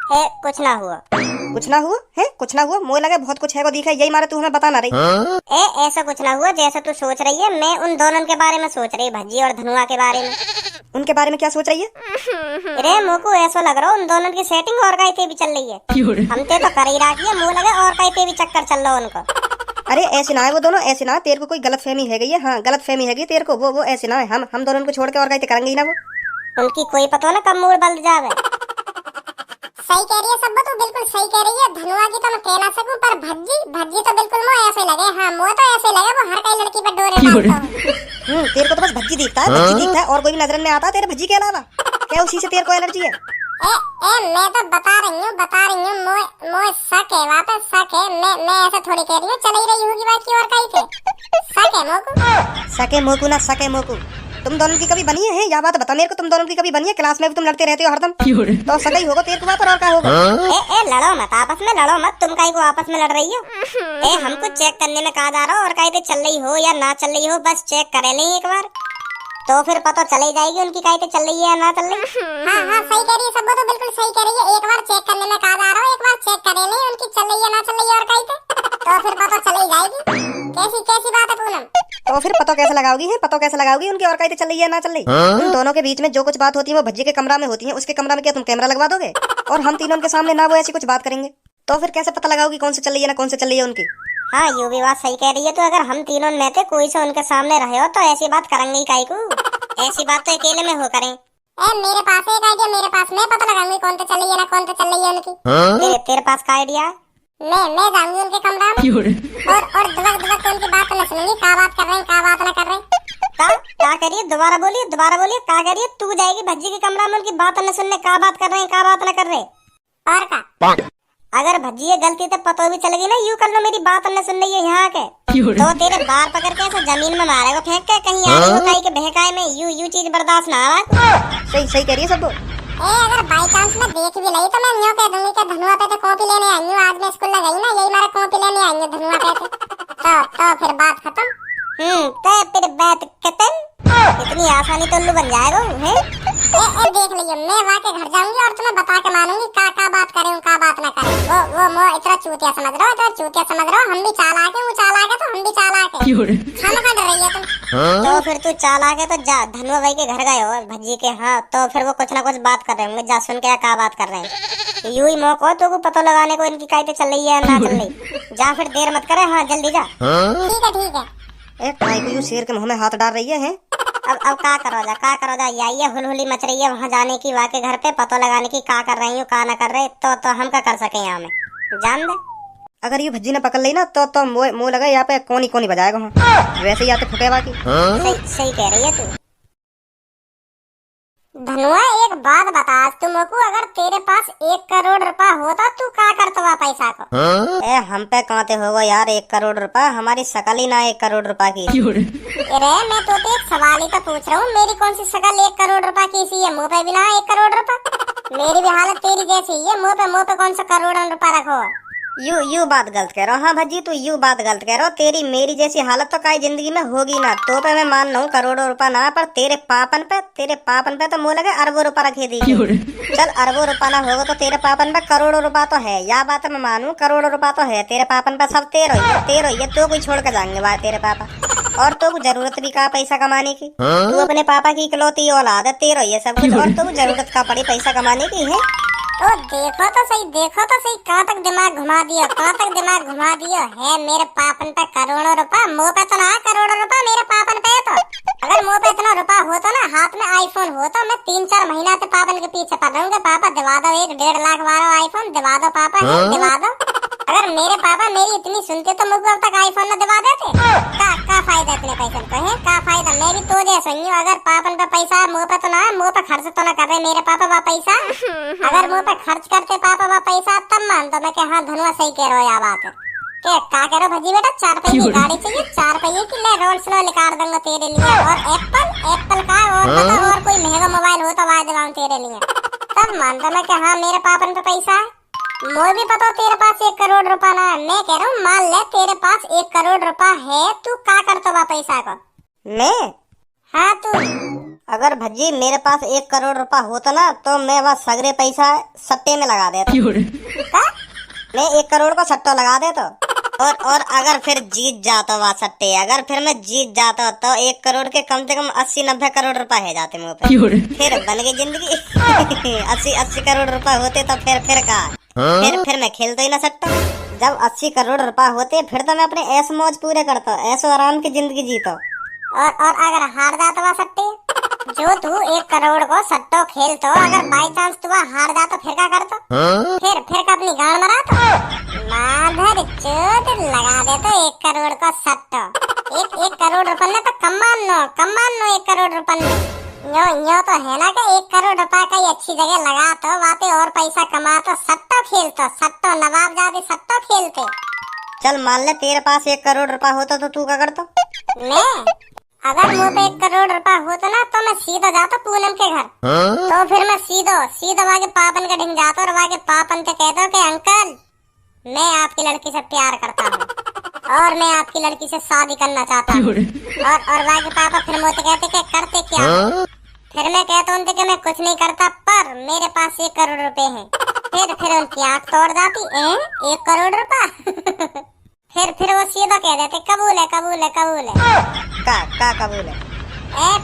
कुछ ना हुआ। कुछ ना हुआ है? कुछ ना हुआ? मोए लगे बहुत कुछ है को दिखा, यही मारे तू हमें बता ना रही। ऐसा कुछ ना हुआ जैसा तू सोच रही है। मैं उन दोनों के बारे में सोच रही, भज्जी और धनुआ के बारे में। उनके बारे में क्या सोच रही है? अरे मोको ऐसा लग रहा उन दोनों की सेटिंग और कहीं पे भी चल रही है। हमते तो कर ही रखी है, मुँह लगे और कहीं पे भी चक्कर चल रहा उनको। अरे ऐसे ना है वो दोनों, ऐसे ना, तेरे को कोई गलत फहमी है गई है। हाँ गलत फहमी है तेरे को, वो ऐसे ना है। हम दोनों को छोड़ के और कहीं करेंगे ही ना वो। उनकी कोई पता ना कब मूड बदल जावे। सही कह रही है सब, तो बिल्कुल सही कह रही है। धनुआ की तो मैं कह ना सकूं, पर भज्जी तो बिल्कुल मुझे ऐसे लगे। हाँ मुझे तो ऐसे लगे वो हर कई लड़की पर डोरे डालता हूं। तेरे को तो बस भज्जी दिखता है, भज्जी दिखता है, और कोई भी नजर में आता है तेरे भज्जी के अलावा? क्या उसी से तेरे को एलर्जी है? मैं तो बता रही हूँ मोए शक है, वहाँ पे शक है। मैं ऐसा थोड़ी कह रही हूँ, चल ही रही होगी बाकी और कहीं पे। शक है मोकू। सके मोकू ना सके मोकू, तुम दोनों की कभी बनी है? या बात बता मेरे को, तुम दोनों की कभी बनी है? क्लास में भी तुम लड़ते रहते हो हरदम, तो सका ही होगा तेरे को पर और क्या होगा? लड़ो मत आपस में, लड़ो मत। तुम काहे को आपस में लड़ रही हो? हमको चेक करने में कहा जा रहा हो, और कहीं चल रही हो या ना चल रही हो, बस चेक करे लें एक बार, तो फिर पता चल ही जाएगी उनकी कहीं चल रही है या ना चल रही। हाँ सही कह रही है सब, तो बिल्कुल सही कह रही है। एक बार चेक करने में कहा जा रहा हो, एक बार चेक करे लें उनकी चल रही है ना चल रही है और कहीं तो फिर पता चल ही जाएगी। कैसी बात है पूनम? तो फिर पता कैसे लगाओगी? है पता कैसे लगाओगी उनकी और कहीं चल रही है ना चल रही? उन दोनों के बीच में जो कुछ बात होती है वो भज्जी के कमरा में होती है। उसके कमरा में क्या तुम कैमरा लगवा दोगे? और हम तीनों के सामने ना वो ऐसी कुछ बात करेंगे, तो फिर कैसे पता लगाओगी कौन से चल रही है ना कौन से चल रही है उनकी? हाँ यू भी बात सही कह रही है। तो अगर हम तीनों में से कोई से उनके सामने रहे हो तो ऐसी बात करेंगे ही काहे को? ऐसी बात तो अकेले में हो करें। मेरे पास एक आइडिया, मेरे पास मैं पता लगाऊंगी कौन तो चल रही है ना कौन तो चल रही है उनकी। तेरे पास का आइडिया? मैं जाऊंगी उनके कमरा में और दुबक के उनकी बात न सुनूंगी, क्या बात कर रहे हैं क्या बात ना कर रहे हैं। क्या करिए? दोबारा बोलिए क्या करिए? तू जाएगी भज्जी के कमरा में उनकी बात न सुनने, क्या बात कर रहे हैं क्या बात ना कर रहे? और का अगर भज्जी ये गलती से पता भी चलेगी ना, यूं कर लो मेरी बात न सुन रही है यहाँ के, तो तेरे बार पकड़ के ऐसे जमीन में मारेगा फेंक के, कहीं आ रही हो कहीं के बहकाए में। यू चीज बर्दाश्त ना आ। सही कह रही है सब। अगर बाई चांस में देख भी लई तो मैं न्यों कह दूंगी कि धनुआ पे तो कॉपी लेने आई हूँ। आज मैं स्कूल में गई ना, यही मारा कॉपी लेने आई हूँ धनुआ पे तो फिर बात खत्म। तो फिर बात खत्म। इतनी आसानी तो उल्लू बन जाएगा है? देख लियो, मैं वहाँ के घर जाऊंगी और तुम्हें बता के मानूंगी का बात करें का बात ना करें। वो इतना चूतिया समझ रहे हो। हम भी चालाक है, वो चालाक है तो हम भी चालाक है। खाना डर रही है तुम? तो फिर तू चालाक है तो जा, धनुआ भाई के घर गए हो भज्जी के। हाँ तो फिर वो कुछ ना कुछ बात कर रहे होंगे, जा सुन के क्या बात कर रहे हैं। यूं ही मौका हो तो को पता लगाने को इनकी कायदे चल रही है ना चल रही। जा फिर देर मत करे, हाँ जल्दी जा। ठीक है। एक भाई को यूं शेर के मुंह में हाथ डाल रही है? अब क्या करो जा ये हुलहुली मच रही है वहाँ जाने की, वहाँ के घर पे पता लगाने की, क्या कर रही हूँ क्या ना कर रहे, तो हम क्या कर सके यहाँ में? जान दे। अगर ये भज्जी ने पकड़ ली ना तो मुँह लगा यहाँ पे कोनी बजाएगा। हाँ वैसे ही आते फुटे बाकी। सही कह रही है तू। धनुआ एक बात बता तुमको, अगर तेरे पास 1 करोड़ रुपया होता तू क्या करता पैसा को? हम पे कहते होगा यार 1 करोड़ रुपया, हमारी शकल ही ना 1 करोड़ रुपया की। अरे मैं तो एक सवाल ही तो पूछ रहा हूँ, मेरी कौन सी शकल 1 करोड़ रुपया की सी है? मुँह पे भी ना 1 करोड़ रुपया। मेरी भी हालत तेरी जैसी है, मुँह पे कौन सा करोड़ रुपया रखो? यू बात गलत कह रहा हूँ। हाँ भज्जी तू यू बात गलत कह रहा हो। तेरी मेरी जैसी हालत तो कई जिंदगी में होगी ना। तो पे मैं मान लूँ करोड़ों रुपया ना, पर तेरे पापन पे तो मुँह लगे अरबों रुपया रखे दी। चल अरबों रुपया ना होगा तो तेरे पापन पे करोड़ों रुपया तो है, या बात मैं मानू करोड़ों रुपया तो है तेरे पापन पे। सब तेरो ही तो कोई छोड़ के जाएंगे बात तेरे पापा। और तो जरूरत भी का पैसा कमाने की, तू अपने पापा की इकलौती औलाद है, तेरो ये सब कुछ, और तो जरूरत का पड़ी पैसा कमाने की है। तो देखो तो सही कहाँ तक दिमाग घुमा दियो है। मेरे पापन पे करोड़ों रुपया, मुँह पे तो ना करोड़ों रुपया मेरे पापन पे। तो अगर मुँह पे इतना रुपया होता ना, हाथ में आईफोन होता, मैं 3-4 महीना से पापन के पीछे पड़ रहा हूँ। पापा दिवा दो 1-1.5 लाख वाला आईफोन, दिवा दो पापा, दिवा दो। अगर मेरे पापा मेरी इतनी सुनते तो मुझे अब तक आईफोन न दिवा देते। का फायदा इतने पैसे को है? का फायदा? मैं भी तो जैसा ही हूँ। अगर पापन पे पैसा मुँह पे तो ना, मुँह पे खर्च तो ना कर रहे मेरे पापा वो पैसा। अगर मुँह पे खर्च करते पापा वो पैसा तब मान दो मैं कि हाँ धनुआ सही कह रहे हो। या बात क्या कह रहे हो भजी बेटा? 4 पहिए की गाड़ी चाहिए, 4 पहिए की ले रोल्स रॉयस निकाल दूंगा तेरे लिए। और एप्पल का और कोई महंगा मोबाइल हो तो वहाँ दिलाऊं तेरे लिए, तब मान दो मैं कि हाँ मेरे पापन पे पैसा है। मुझे भी पता तेरे पास 1 करोड़ रुपया ना है। मैं कह रहा हूँ मान ले तेरे पास 1 करोड़ रुपया है, तू क्या करता हुआ पैसा को? मैं? हाँ तू अगर भज्जी मेरे पास 1 करोड़ रुपया होता ना तो मैं वह सगरे पैसा सट्टे में लगा देता। मैं 1 करोड़ को सट्टा लगा देता और अगर फिर जीत जाता वह सट्टे, अगर फिर मैं जीत जाता तो 1 करोड़ के कम से कम 80-90 करोड़ रुपए है जाते मुँह पे। फिर बन गई जिंदगी। 80 करोड़ रुपए होते तो फिर कहा फिर मैं खेलता ही ना सट्टा। जब 80 करोड़ रुपए होते फिर तो मैं अपने ऐश मौज पूरे करता, ऐशो आराम की जिंदगी जीता। और अगर हार जाता वह सट्टे, जो तू 1 करोड़ को सट्टो खेलतो, अगर बाई चांस तू हार जाता फिर क्या करतो? फिर का अपनी गांड मरा तो माधर चोद लगा दे तो 1 करोड़ का सट्टो। एक करोड़ रुपए ने तो कमान नो 1 करोड़ रुपए ने यो तो है ना कि 1 करोड़ रुपए का ही अच्छी जगह लगा तो वाते और पैसा कमा तो सट्टो खेलतो, सट्टो नवाब जादे सट्टो खेलते। चल मान ले तेरे पास 1 करोड़ रुपया होता तो तू क्या करता? मैं अगर मुँह पे 1 करोड़ रुपया होता ना तो मैं सीधा जाता पूनम के घर। तो फिर मैं सीधा वाके पापन के ढिंग जाता और वाके पापन से कहता कि अंकल मैं आपकी लड़की से प्यार करता हूँ और मैं आपकी लड़की से शादी करना चाहता हूँ। और वाके पापा फिर मुझे कहते कि करते क्या? फिर मैं कहता हूँ कि मैं कुछ नहीं करता पर मेरे पास 1 करोड़ रुपए है। फिर उनकी आँख तोड़ जाती, 1 करोड़ रुपया? फिर वो सीधा कह देते कबूल है। का कबूल है?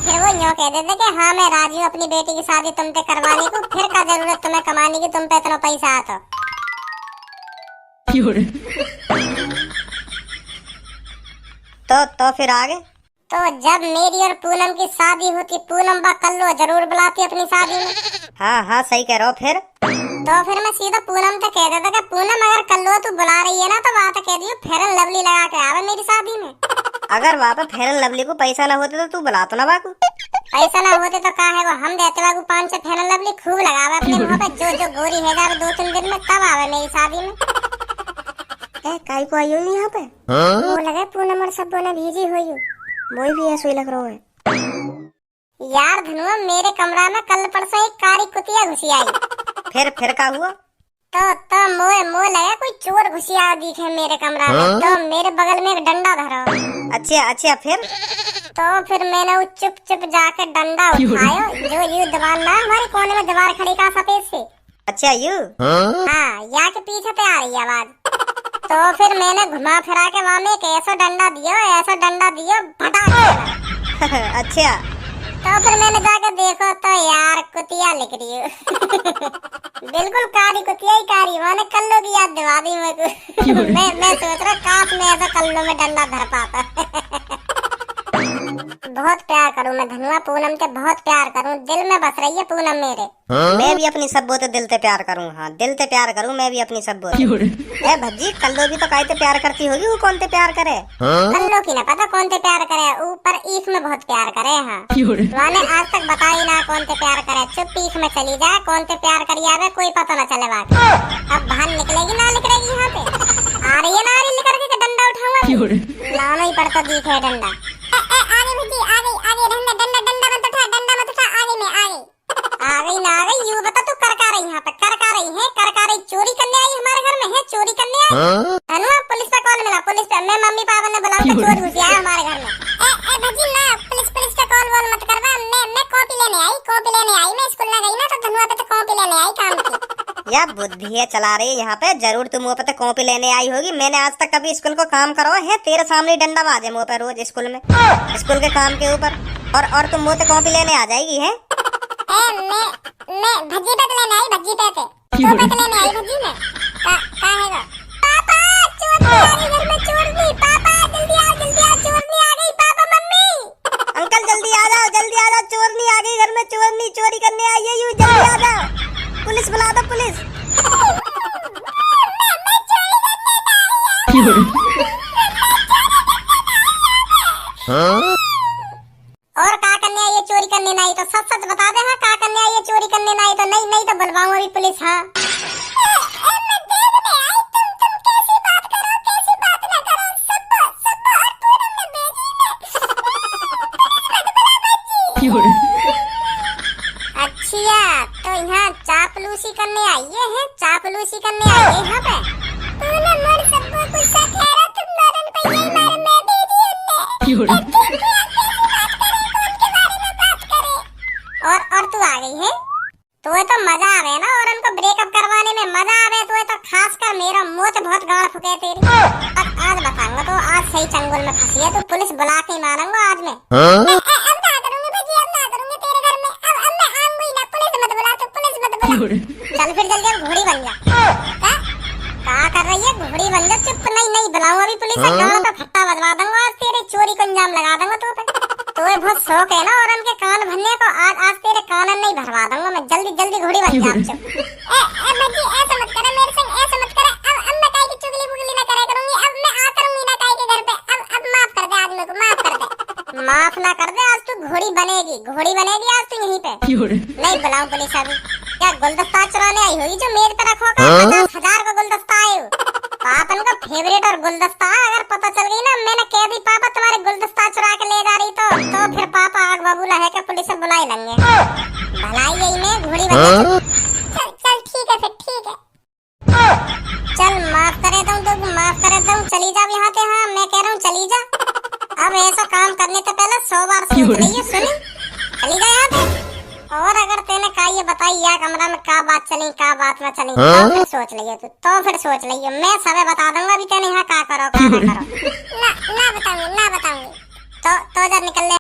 फिर वो यूँ कह देते कि हाँ मैं राजी हूँ अपनी बेटी की शादी तुमसे करवाने को। फिर का जरूरत तुम्हें कमाने की, तुम पे इतना पैसा आता। तो फिर आगे? तो जब मेरी और पूनम की शादी होती, पूनम बा कल्लो जरूर बुलाती अपनी शादी में। हाँ सही कह रहा हो। तो फिर मैं सीधा पूनम से कह देता कि पूनम अगर कल्लो तू बुला रही है ना तो बात कह दियो फेयर एंड लवली लगा के आवे मेरी शादी में। अगर वहाँ पे फेयर एंड लवली को पैसा ना होते तो तू बुला तो ना बाकू? पैसा ना होते तो कहा है वो हम देते बाकू 5 फेयर एंड लवली खूब लगावे अपने मुंह पे, जो गोरी है जावे 2-3 दिन में तब आवे मेरी शादी में। काई को आई हो यहाँ पे? वो लगे पूनम और सब ने भेजी हुई। मोई भी ऐसा ही लग रहा है यार धनुआ, मेरे कमरा में कल परसों एक कारी कुतिया घुसी आई। फिर क्या हुआ? तो मोए लगा कोई चोर घुसिया दिखे मेरे कमरा में। तो मेरे बगल में एक डंडा धरा। अच्छा फिर मैंने वो चुप जाके डंडा उठाया, जो यू दीवार ना हमारे कोने में दीवार खड़ी का सफेद से। अच्छा यू? हाँ, यहाँ के पीछे पे आ रही है आवाज। तो फिर मैंने घुमा फिरा के वहाँ में एक ऐसा डंडा दियो भटा। अच्छा। तो फिर मैंने जाकर देखो तो यार कुतिया लिख रही है। बिल्कुल कारी कुतिया ही कारी। मैंने कल्लो की याद दिवा दी मेरे को। मैं सोच रहा काश मैं ऐसा कल्लो में डंडा धर पाता। बहुत प्यार करूं मैं धनुआ, पूनम से बहुत प्यार करूं, दिल में बस रही है पूनम मेरे। मैं भी अपनी सब्बो से दिल से प्यार करूं। हाँ, दिल से प्यार करूं मैं भी अपनी सब्बो से। ए भज्जी, कल्लो भी तो कायते प्यार करती होगी, वो कौन से प्यार करे? कल्लो की ना पता कौन से प्यार करे, ऊपर ईख में बहुत प्यार करे। हाँ, मैंने आज तक बताई ना कौन से प्यार करे। चुप ईख में चली जाए, कौन से प्यार करी आवे कोई पता न चले। बाकी अब भान निकलेगी ना निकलेगी, यहाँ पे आ रही है ना, आ रही लेकर के डंडा उठाऊंगा, लाना ही पड़ता दिखे डंडा। आगे भज्जी आगे डंडा मत उठा आगे में आ गई यूं बता तू कर रही यहाँ पे कर रही चोरी करने आई हमारे घर में है, चोरी करने आई। धनुआ पुलिस पे कॉल मिला, पुलिस पे मैं मम्मी पापा ने बुला के चोर घुस आया हमारे घर में। ए भज्जी ना पुलिस पे कॉल वॉल मत करवा, मैं कॉपी लेने आई मैं स्कूल ना गई ना तो धनुआ पे तो कॉपी लेने आई काम की। या बुद्धि है चला रही है यहाँ पे, जरूर तुम मुँह पे कॉपी लेने आई होगी। मैंने आज तक कभी स्कूल को काम करो है, तेरे सामने डंडा बाजे मुँह पे रोज स्कूल में, स्कूल के काम के ऊपर, और तुम मुँह पे कॉपी लेने आ जाएगी है। मैं भज्जी पे लेने आई, भज्जी पे लेने आई भज्जी में का हैगा। पापा चोर आ गई घर में, चोर नहीं पापा जल्दी आ चोर नहीं आ गई पापा मम्मी। अंकल जल्दी आ जाओ चोर नहीं आ गई घर में, चोर नहीं चोरी करने आई है यू, जल्दी आ जाओ, पुलिस बुला दो पुलिस। और का करने आई है चोरी करने नहीं तो सच बता दे। हाँ का करने आई है चोरी करने नहीं तो नहीं तो बुलवाऊं अभी पुलिस। हाँ अच्छा तो यहाँ चापलूसी करने आई है, चापलूसी करने आई है यहाँ पे। तूने मोर सबको कुछ सखेरा, तुम मारन पे यही मार मैं दे दी उन्ने। आ गई है। तो मजा आवे ना, और उनको ब्रेकअप करवाने में मजा आवे। तो खासकर मेरा मुंह तो बहुत गाड़ फुके तेरी। आज बताऊंगा तो आज सही चंगुल में फंसी है। तो पुलिस बुला के ही मारूंगा आज मैं। अब ना करूंगी भजी, अब ना करूंगी तेरे घर में। अब मैं आऊंगी ना। पुलिस मत बुला, तो पुलिस मत बुला। चल फिर जल्दी अब घोड़ी बन जा। क्या कर रही है? घोड़ी बन जा। चुप। नहीं बुलाऊंगा अभी पुलिस। गाड़ पे फट्टा बजवा दूंगा आज तेरे। चोरी को अंजाम लगा दूंगा तो पे। तो बहुत शौक है ना और उनके कान भरने को। आज तेरे कान नहीं भरवा दूंगा मैं। जल्दी घोड़ी बन जा। चुप। भजी ऐसा मत करे मेरे संग, ऐसा मत करे। अब मैं काहे की चुगली बुगली ना करे करूंगी। अब मैं आ करूंगी ना काहे के घर पे। अब माफ कर दे आज मेरे को, माफ कर दे। माफ ना कर दे, आज तू घोड़ी बनेगी आज तू यहीं पे। नहीं बुलाऊं पुलिस अभी। क्या गुलदस्ता चुराने आई होगी जो मेरे पे रखो? 50,000 का गुलदस्ता आयो। पापन का फेवरेट और गुलदस्ता। अगर पता चल गई ना मैंने कह दी पापा तुम्हारे गुलदस्ता चुरा के ले जा रही तो फिर पापा आग बबूला है कि पुलिस से बुला ही लेंगे। भलाई यही में घोड़ी बन। चल ठीक है फिर, ठीक है। चल माफ करे दूं तो माफ करे दूं। चली जा यहाँ से। हाँ मैं कह रहा हूँ चली जा। अब ऐसा काम करने से पहले 100 बार सोच लियो। सुनी, चली जा यहाँ से। और अगर तेने का ये बताई या कमरा में का बात चली का बात ना चली तो फिर सोच लियो तू। तो फिर सोच लियो। मैं सबे बता दूंगा अभी तेने यहाँ का करो का ना करो। ना बताऊंगी। तो जा निकल ले।